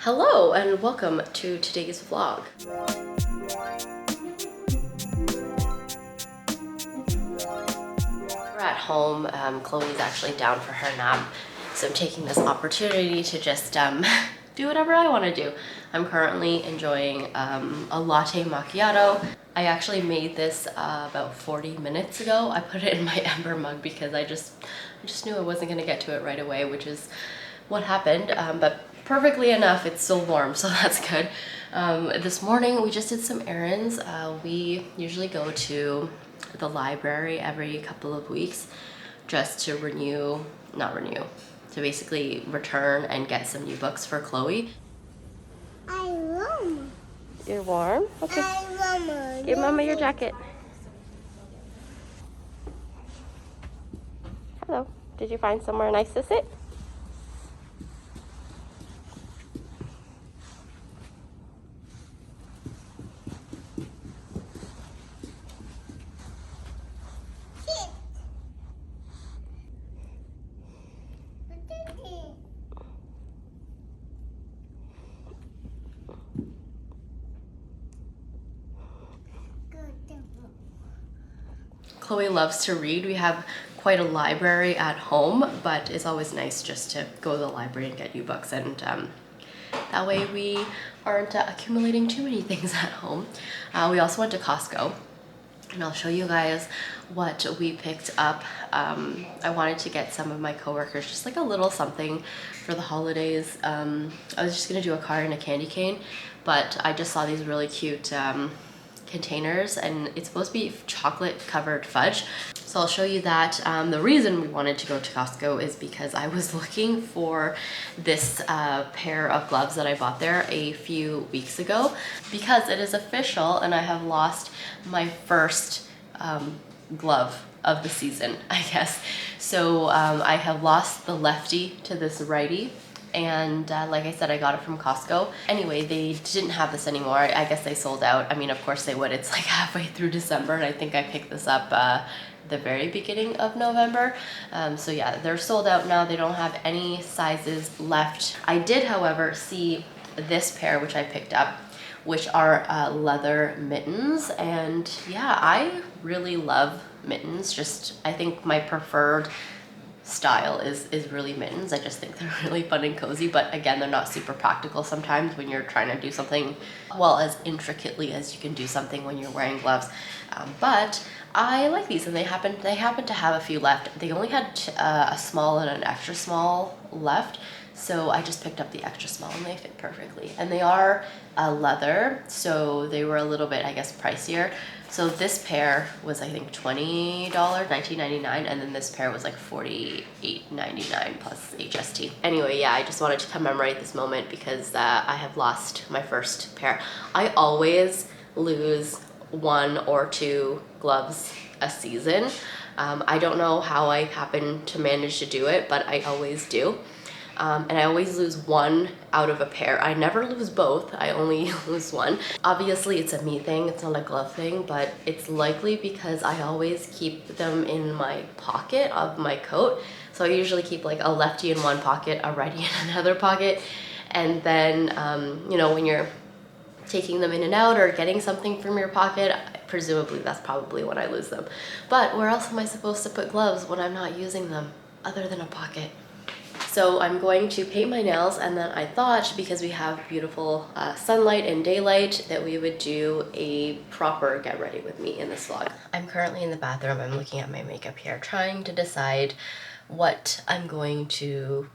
Hello and welcome to today's vlog. We're at home. Chloe's actually down for her nap, so I'm taking this opportunity to just do whatever I want to do. I'm currently enjoying a latte macchiato. I actually made this about 40 minutes ago. I put it in my Ember mug because I just knew I wasn't going to get to it right away, which is what happened, but perfectly enough, it's still warm, so that's good. This morning we just did some errands. We usually go to the library every couple of weeks just to to basically return and get some new books for Chloe. I'm warm. You're warm? Okay. I'm warm. Give Mama your jacket. Hello. Did you find somewhere nice to sit? Chloe loves to read. We have quite a library at home, but it's always nice just to go to the library and get new books, and that way we aren't accumulating too many things at home. We also went to Costco, and I'll show you guys what we picked up. I wanted to get some of my coworkers just like a little something for the holidays. I was just gonna do a card and a candy cane, but I just saw these really cute containers, and it's supposed to be chocolate covered fudge, so I'll show you that. The reason we wanted to go to Costco is because I was looking for this pair of gloves that I bought there a few weeks ago, because it is official and I have lost my first glove of the season, I guess. So I have lost the lefty to this righty, and like I said, I got it from Costco. Anyway, they didn't have this anymore. I guess they sold out. I mean, of course they would. It's like halfway through December, and I think I picked this up the very beginning of November. So yeah, they're sold out now. They don't have any sizes left. I did, however, see this pair, which I picked up, which are leather mittens, and yeah, I really love mittens. Just, I think my preferred style is really mittens. I just think they're really fun and cozy, but again, they're not super practical sometimes when you're trying to do something, well, as intricately as you can do something when you're wearing gloves. But I like these, and they happen to have a few left. They only had a small and an extra small left, so I just picked up the extra small, and they fit perfectly. And they are leather, so they were a little bit, I guess, pricier. So this pair was, I think, $20, $19.99, and then this pair was like $48.99 plus HST. Anyway, yeah, I just wanted to commemorate this moment because I have lost my first pair. I always lose 1 or 2 gloves a season. I don't know how I happen to manage to do it, but I always do. And I always lose 1 out of a pair. I never lose both, I only lose 1. Obviously it's a me thing, it's not a glove thing, but it's likely because I always keep them in my pocket of my coat. So I usually keep like a lefty in one pocket, a righty in another pocket, and then, you know, when you're taking them in and out or getting something from your pocket, presumably that's probably when I lose them. But where else am I supposed to put gloves when I'm not using them other than a pocket? So I'm going to paint my nails, and then I thought, because we have beautiful sunlight and daylight, that we would do a proper get ready with me in this vlog. I'm currently in the bathroom. I'm looking at my makeup here, trying to decide what I'm going to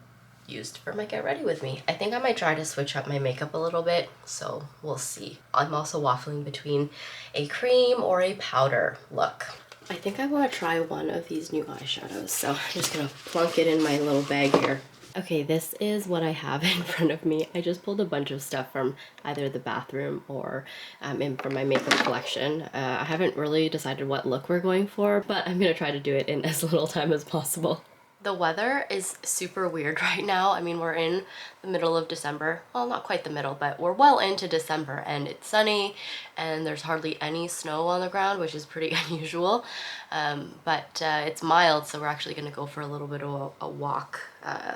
use for my get ready with me. I think I might try to switch up my makeup a little bit, so we'll see. I'm also waffling between a cream or a powder look. I think I want to try one of these new eyeshadows, so I'm just gonna plunk it in my little bag here. Okay, this is what I have in front of me. I just pulled a bunch of stuff from either the bathroom or from my makeup collection. I haven't really decided what look we're going for, but I'm gonna try to do it in as little time as possible. The weather is super weird right now. I mean, we're in the middle of December. Well, not quite the middle, but we're well into December, and it's sunny and there's hardly any snow on the ground, which is pretty unusual. But it's mild, so we're actually gonna go for a little bit of a walk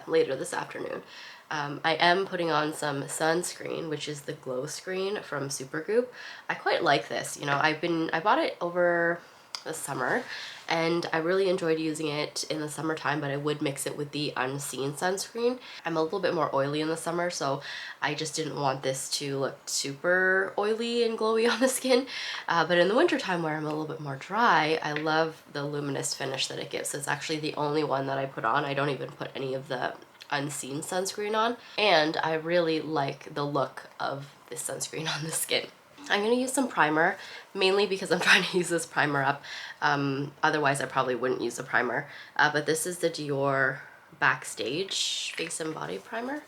later this afternoon. I am putting on some sunscreen, which is the Glow Screen from Supergoop. I quite like this. You know, I bought it over the summer and I really enjoyed using it in the summertime, but I would mix it with the Unseen sunscreen. I'm a little bit more oily in the summer, so I just didn't want this to look super oily and glowy on the skin. But in the wintertime where I'm a little bit more dry, I love the luminous finish that it gives. It's actually the only one that I put on. I don't even put any of the Unseen sunscreen on, and I really like the look of this sunscreen on the skin. I'm going to use some primer, mainly because I'm trying to use this primer up. Otherwise I probably wouldn't use a primer, but this is the Dior Backstage Face and Body Primer,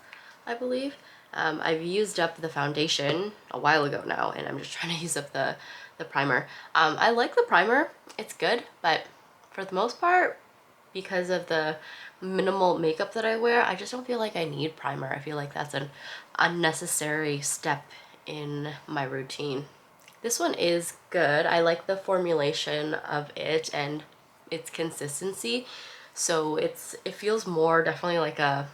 I believe. I've used up the foundation a while ago now, and I'm just trying to use up the primer. I like the primer, it's good, but for the most part, because of the minimal makeup that I wear, I just don't feel like I need primer. I feel like that's an unnecessary step in my routine. This one is good. I like the formulation of it and its consistency. So it feels more definitely like a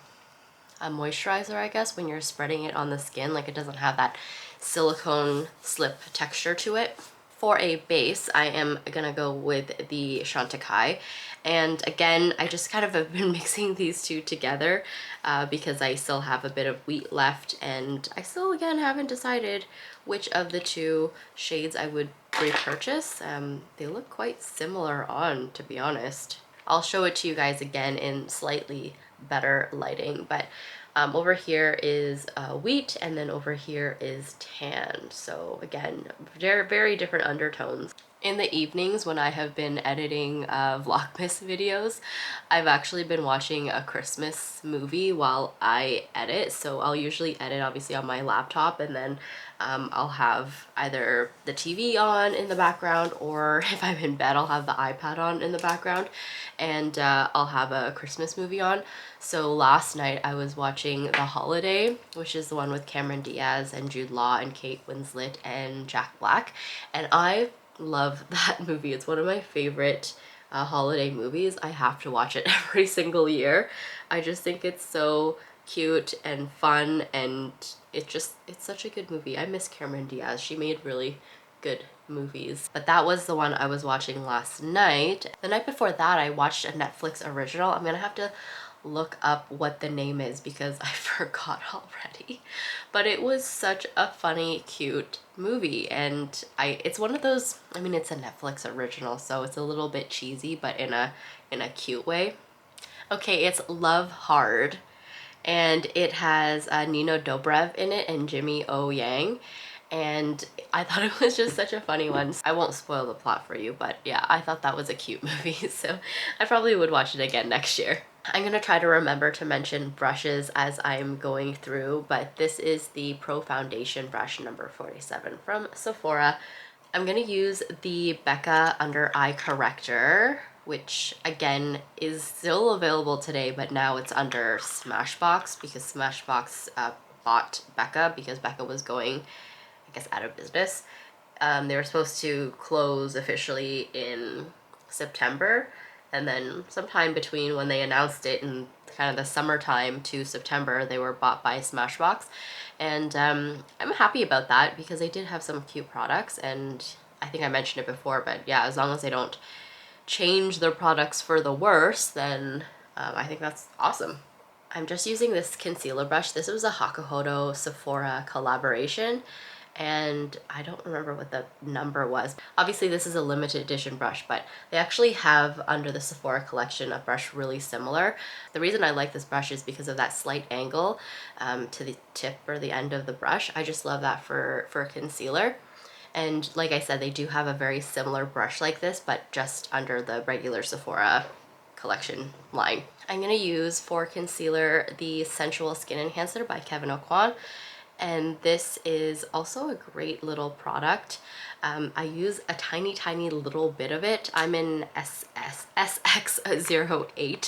moisturizer, I guess, when you're spreading it on the skin. Like, it doesn't have that silicone slip texture to it. For a base, I am gonna go with the Chantecaille, and again, I just kind of have been mixing these two together because I still have a bit of wheat left, and I still, again, haven't decided which of the two shades I would repurchase. They look quite similar on, to be honest. I'll show it to you guys again in slightly better lighting, but over here is wheat, and then over here is tan. So again, very, very different undertones. In the evenings when I have been editing vlogmas videos, I've actually been watching a Christmas movie while I edit. So I'll usually edit obviously on my laptop, and then I'll have either the TV on in the background, or if I'm in bed, I'll have the iPad on in the background, and I'll have a Christmas movie on. So last night I was watching The Holiday, which is the one with Cameron Diaz and Jude Law and Kate Winslet and Jack Black, and I love that movie. It's one of my favorite holiday movies. I have to watch it every single year. I just think it's so cute and fun, and it's such a good movie. I miss Cameron Diaz. She made really good movies. But that was the one I was watching last night. The night before that, I watched a Netflix original. I'm gonna have to look up what the name is because I forgot already, but it was such a funny, cute movie, and it's one of those, I mean, it's a Netflix original, so it's a little bit cheesy, but in a cute way. Okay, it's Love Hard, and it has Nino Dobrev in it and Jimmy O Yang, and I thought it was just such a funny one. I won't spoil the plot for you, but yeah, I thought that was a cute movie, so I probably would watch it again next year. I'm gonna try to remember to mention brushes as I'm going through, but this is the Pro Foundation brush number 47 from Sephora. I'm gonna use the Becca Under Eye Corrector, which again is still available today, but now it's under Smashbox because Smashbox bought Becca because Becca was going, I guess, out of business. They were supposed to close officially in September, and then sometime between when they announced it in kind of the summertime to September, they were bought by Smashbox, and I'm happy about that because they did have some cute products, and I think I mentioned it before, but yeah, as long as they don't change their products for the worse, then I think that's awesome. I'm just using this concealer brush. This was a Hakuhodo Sephora collaboration, and I don't remember what the number was. Obviously this is a limited edition brush, but they actually have under the Sephora collection a brush really similar. The reason I like this brush is because of that slight angle to the tip or the end of the brush. I just love that for concealer. And like I said, they do have a very similar brush like this, but just under the regular Sephora collection line. I'm gonna use for concealer the Sensual Skin Enhancer by Kevyn Aucoin, and this is also a great little product. I use a tiny little bit of it. I'm in SX08 in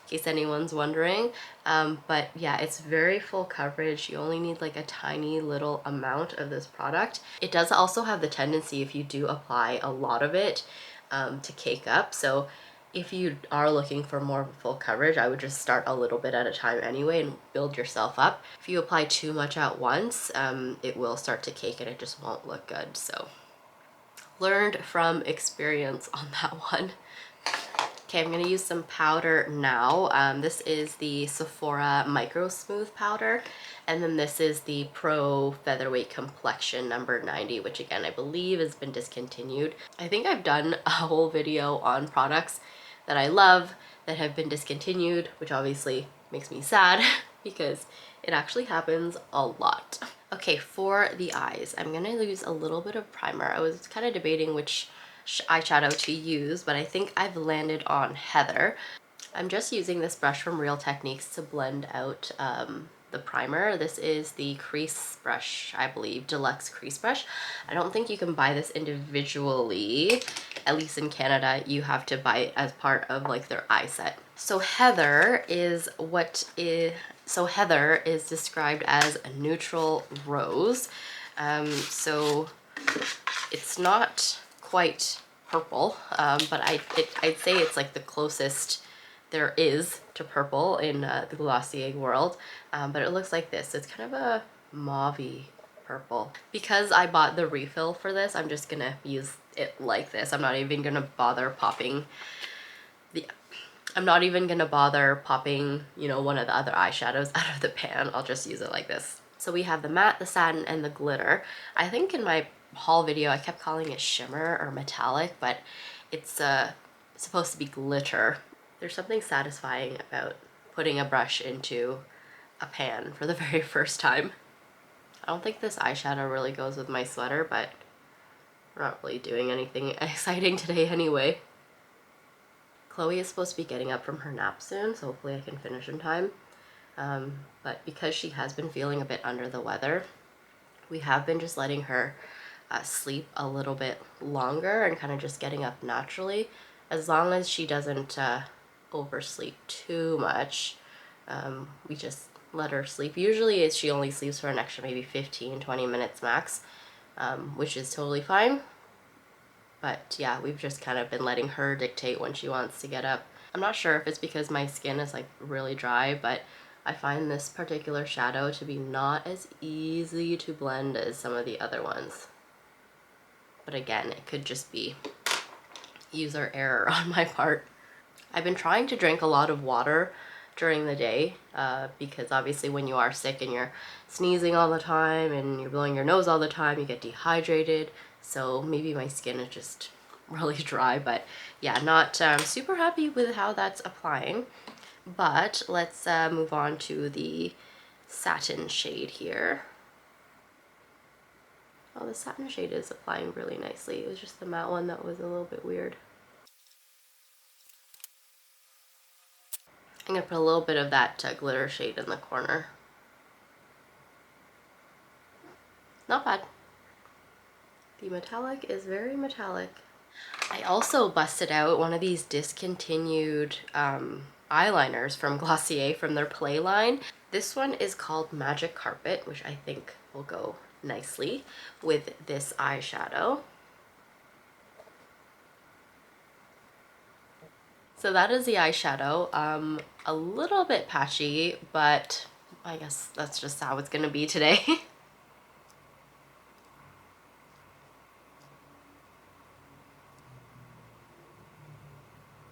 case anyone's wondering, but yeah, it's very full coverage. You only need like a tiny little amount of this product. It does also have the tendency, if you do apply a lot of it, to cake up, so if you are looking for more full coverage, I would just start a little bit at a time anyway and build yourself up. If you apply too much at once, it will start to cake and it just won't look good. So learned from experience on that one. Okay, I'm gonna use some powder now. This is the Sephora Micro Smooth Powder, and then this is the Pro Featherweight Complexion number 90, which again, I believe has been discontinued. I think I've done a whole video on products that I love that have been discontinued, which obviously makes me sad because it actually happens a lot. Okay, for the eyes, I'm gonna use a little bit of primer. I was kind of debating which eyeshadow to use, but I think I've landed on Heather. I'm just using this brush from Real Techniques to blend out the primer. This is the crease brush, I believe, deluxe crease brush. I don't think you can buy this individually. At least in Canada, you have to buy it as part of like their eye set. So Heather is described as a neutral rose. So it's not quite purple, but I'd say it's like the closest there is to purple in the Glossier world, but it looks like this. It's kind of a mauvey purple. Because I bought the refill for this, I'm just gonna use it like this. I'm not even gonna bother popping you know, one of the other eyeshadows out of the pan. I'll just use it like this. So we have the matte, the satin, and the glitter. I think in my haul video I kept calling it shimmer or metallic, but it's supposed to be glitter. There's something satisfying about putting a brush into a pan for the very first time. I don't think this eyeshadow really goes with my sweater, but we're not really doing anything exciting today anyway. Chloe is supposed to be getting up from her nap soon, so hopefully I can finish in time. But because she has been feeling a bit under the weather, we have been just letting her sleep a little bit longer and kind of just getting up naturally. As long as she doesn't oversleep too much, we just let her sleep. Usually she only sleeps for an extra maybe 15-20 minutes max, which is totally fine. But yeah, we've just kind of been letting her dictate when she wants to get up. I'm not sure if it's because my skin is like really dry, but I find this particular shadow to be not as easy to blend as some of the other ones. But again, it could just be user error on my part. I've been trying to drink a lot of water during the day because obviously when you are sick and you're sneezing all the time and you're blowing your nose all the time, you get dehydrated. So maybe my skin is just really dry, but yeah, not super happy with how that's applying. But let's move on to the satin shade here. Oh, the satin shade is applying really nicely. It was just the matte one that was a little bit weird. I'm gonna put a little bit of that glitter shade in the corner. Not bad. The metallic is very metallic. I also busted out one of these discontinued eyeliners from Glossier from their Play line. This one is called Magic Carpet, which I think will go nicely with this eyeshadow. So that is the eyeshadow. A little bit patchy, but I guess that's just how it's gonna be today.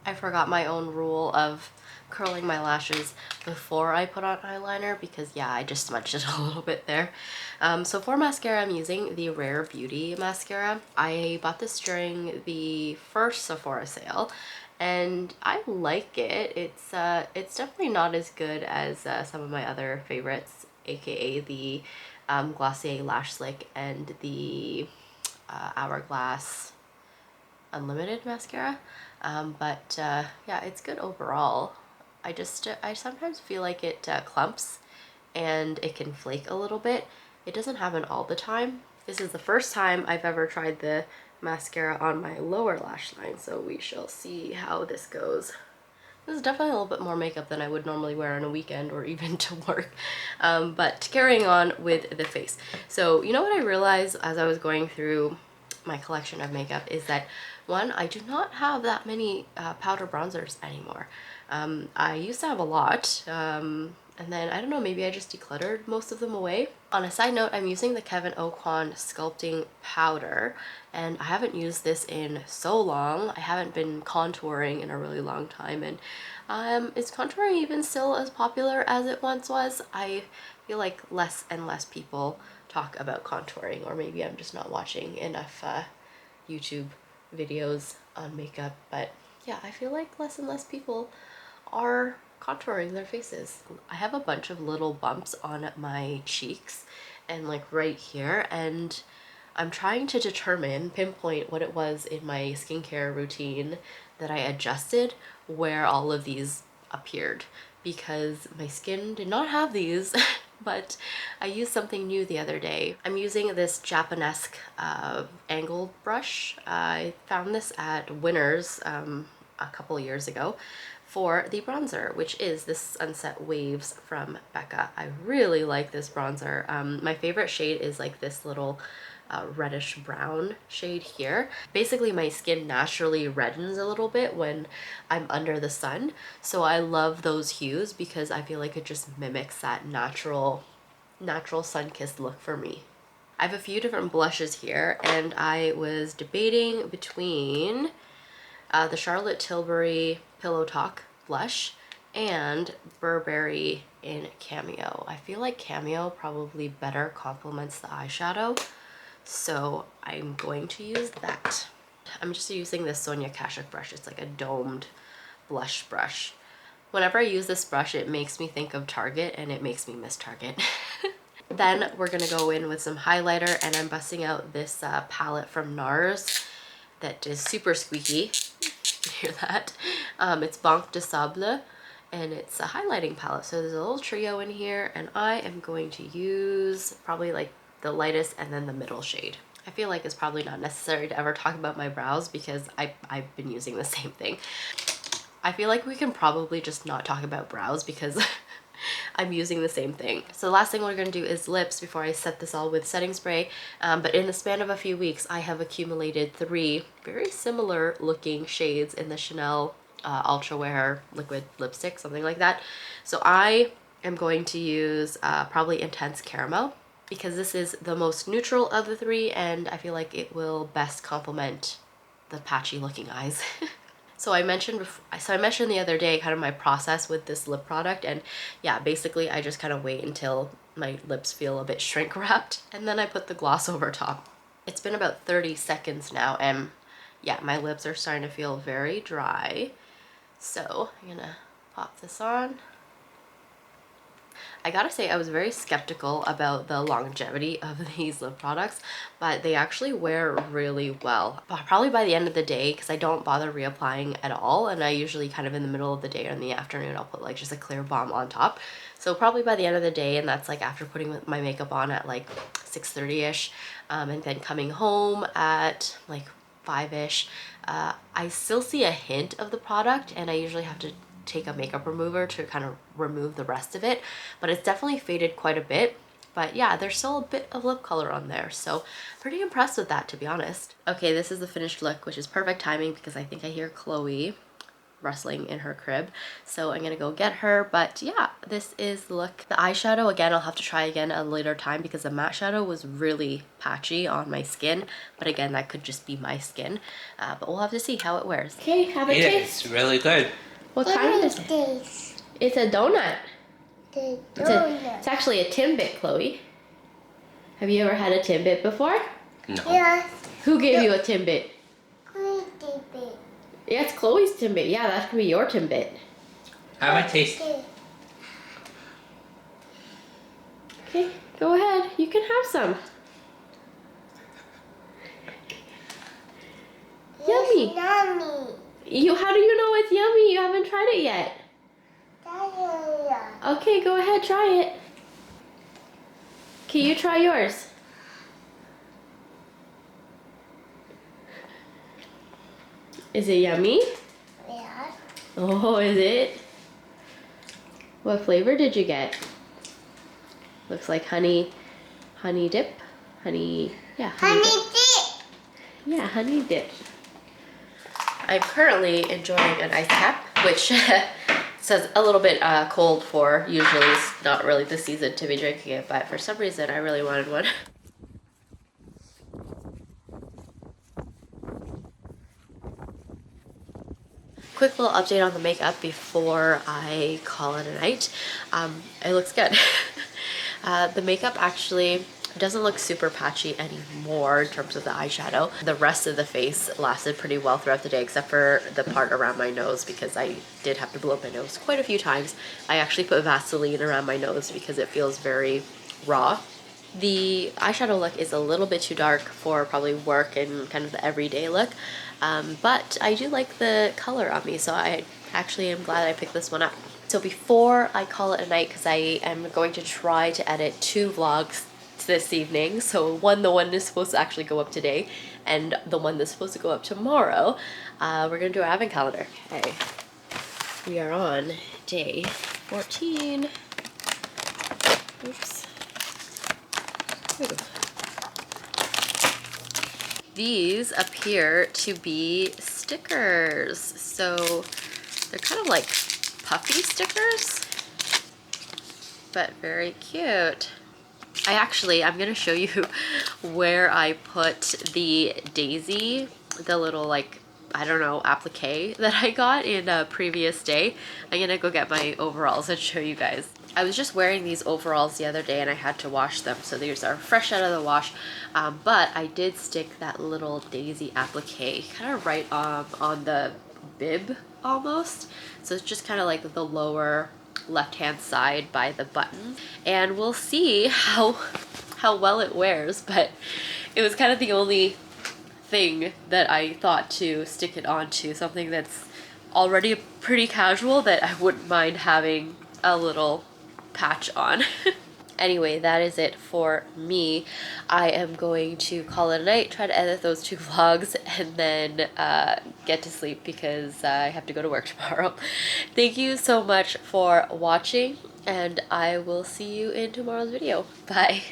I forgot my own rule of curling my lashes before I put on eyeliner because yeah, I just smudged it a little bit there. So for mascara, I'm using the Rare Beauty mascara. I bought this during the first Sephora sale and I like it. It's definitely not as good as some of my other favorites, aka the Glossier Lash Slick and the Hourglass Unlimited mascara. But yeah, it's good overall. I sometimes feel like it clumps and it can flake a little bit. It doesn't happen all the time. This is the first time I've ever tried the mascara on my lower lash line, so we shall see how this goes. This is definitely a little bit more makeup than I would normally wear on a weekend or even to work. But carrying on with the face. So you know what I realized as I was going through my collection of makeup is that, one, I do not have that many powder bronzers anymore. I used to have a lot, and then I don't know, maybe I just decluttered most of them away. On a side note, I'm using the Kevyn Aucoin sculpting powder, and I haven't used this in so long. I haven't been contouring in a really long time, and is contouring even still as popular as it once was? I feel like less and less people talk about contouring, or maybe I'm just not watching enough YouTube videos on makeup, but yeah, I feel like less and less people are contouring their faces. I have a bunch of little bumps on my cheeks and like right here, and I'm trying to pinpoint what it was in my skincare routine that I adjusted where all of these appeared, because my skin did not have these. But I used something new the other day. I'm using this Japanesque angled brush. I found this at Winners a couple years ago for the bronzer, which is this Sunset Waves from Becca. I really like this bronzer. My favorite shade is like this little reddish brown shade here. Basically my skin naturally reddens a little bit when I'm under the sun, so I love those hues because I feel like it just mimics that natural sun-kissed look for me. I have a few different blushes here, and I was debating between the Charlotte Tilbury Pillow Talk blush and Burberry in Cameo. I feel like Cameo probably better complements the eyeshadow, so I'm going to use that. I'm just using this Sonia Kashuk brush. It's like a domed blush brush. Whenever I use this brush, it makes me think of Target, and it makes me miss Target. Then we're gonna go in with some highlighter, and I'm busting out this palette from NARS that is super squeaky. You can hear that. It's Banque de Sable, and it's a highlighting palette. So there's a little trio in here, and I am going to use probably like the lightest and then the middle shade. I feel like it's probably not necessary to ever talk about my brows because I've been using the same thing. I feel like we can probably just not talk about brows because I'm using the same thing. So the last thing we're gonna do is lips before I set this all with setting spray. But in the span of a few weeks, I have accumulated 3 very similar looking shades in the Chanel Ultra Wear liquid lipstick, something like that. So I am going to use probably Intense Caramel, because this is the most neutral of the 3, and I feel like it will best complement the patchy looking eyes. So I mentioned the other day kind of my process with this lip product, and yeah, basically I just kind of wait until my lips feel a bit shrink wrapped, and then I put the gloss over top. It's been about 30 seconds now, and yeah, my lips are starting to feel very dry. So I'm gonna pop this on. I gotta say, I was very skeptical about the longevity of these lip products, but they actually wear really well. Probably by the end of the day, because I don't bother reapplying at all, and I usually kind of in the middle of the day or in the afternoon, I'll put like just a clear balm on top. So probably by the end of the day, and that's like after putting my makeup on at like 6:30ish, and then coming home at like 5ish, I still see a hint of the product, and I usually have to take a makeup remover to kind of remove the rest of it, but it's definitely faded quite a bit. But yeah, there's still a bit of lip color on there, so pretty impressed with that, to be honest. Okay, this is the finished look, which is perfect timing because I think I hear Chloe rustling in her crib, so I'm gonna go get her. But yeah, this is the look. The eyeshadow, again, I'll have to try again at a later time because the matte shadow was really patchy on my skin, but again, that could just be my skin, but we'll have to see how it wears. Okay, have a taste. It's really good. What kind is it? It's a donut. It's actually a timbit, Chloe. Have you ever had a timbit before? No. Yes. Who gave you a timbit? Timbit. Yeah, it's Chloe's timbit. Yeah, that could be your timbit. Have a taste. Okay, go ahead. You can have some. Yummy. Yummy. How do you know it's yummy? You haven't tried it yet. Okay, go ahead, try it. Okay, you try yours. Is it yummy? Yeah. Oh, is it? What flavor did you get? Looks like honey dip, honey, yeah. Honey dip. Yeah, honey dip. I'm currently enjoying an ice cap, which says a little bit cold for. Usually it's not really the season to be drinking it, but for some reason I really wanted one. Quick little update on the makeup before I call it a night. It looks good. The makeup actually doesn't look super patchy anymore in terms of the eyeshadow. The rest of the face lasted pretty well throughout the day, except for the part around my nose, because I did have to blow up my nose quite a few times. I actually put Vaseline around my nose because it feels very raw. The eyeshadow look is a little bit too dark for probably work and kind of the everyday look, but I do like the color on me, so I actually am glad I picked this one up. So before I call it a night, because I am going to try to edit 2 vlogs this evening, so the one is supposed to actually go up today, and the one that's supposed to go up tomorrow, we're gonna do our advent calendar. Okay, we are on day 14. Oops. Ooh. These appear to be stickers, so they're kind of like puffy stickers, but very cute. I'm gonna show you where I put the daisy, the little like, I don't know, applique that I got in a previous day. I'm gonna go get my overalls and show you guys. I was just wearing these overalls the other day and I had to wash them, so these are fresh out of the wash, but I did stick that little daisy applique kind of right on the bib almost, so it's just kind of like the lower left hand side by the button, and we'll see how well it wears, but it was kind of the only thing that I thought to stick it onto, something that's already pretty casual that I wouldn't mind having a little patch on. Anyway, that is it for me. I am going to call it a night, try to edit those 2 vlogs, and then get to sleep because I have to go to work tomorrow. Thank you so much for watching, and I will see you in tomorrow's video. Bye.